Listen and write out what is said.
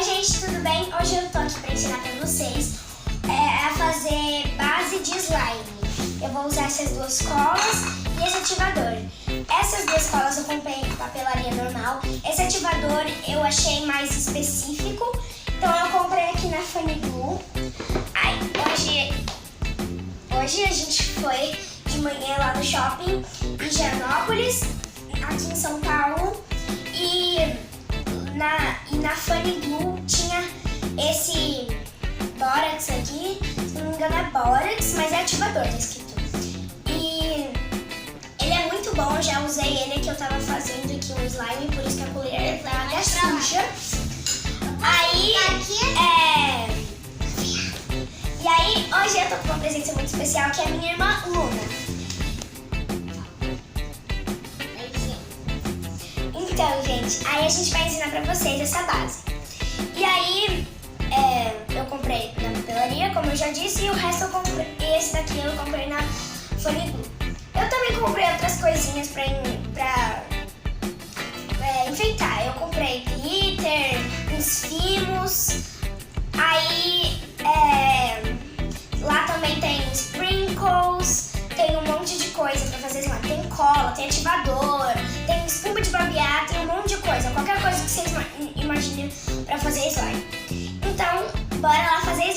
gente, tudo bem? Hoje eu tô aqui pra ensinar pra vocês a fazer base de slime. Eu vou usar essas duas colas e esse ativador. Essas duas colas eu comprei em papelaria normal. Esse ativador eu achei mais específico, então eu comprei aqui na Funny Glue. Aí, hoje a gente foi de manhã lá no shopping em Higienópolis, aqui em São Paulo, e na Funny Glue tinha esse bórax aqui, se não me engano é bórax, mas é ativador, tá escrito. E ele é muito bom, eu já usei ele aqui, eu tava fazendo aqui um slime, por isso que a colher tá até suja. Aí, e aí, hoje eu tô com uma presença muito especial, que é a minha irmã Luna. Então, gente, aí a gente vai ensinar pra vocês essa base. E aí, eu comprei na papelaria, como eu já disse, e o resto eu comprei, esse daqui eu comprei na Funny Glue. Eu também comprei outras coisinhas pra enfeitar. Eu comprei glitter, uns fimos, aí lá também tem sprinkles, tem um monte de coisa pra fazer slime. Tem cola, tem ativador, tem espuma de barbear, tem um monte de coisa. Qualquer coisa que vocês imaginem pra fazer slime. Então, bora lá fazer slime.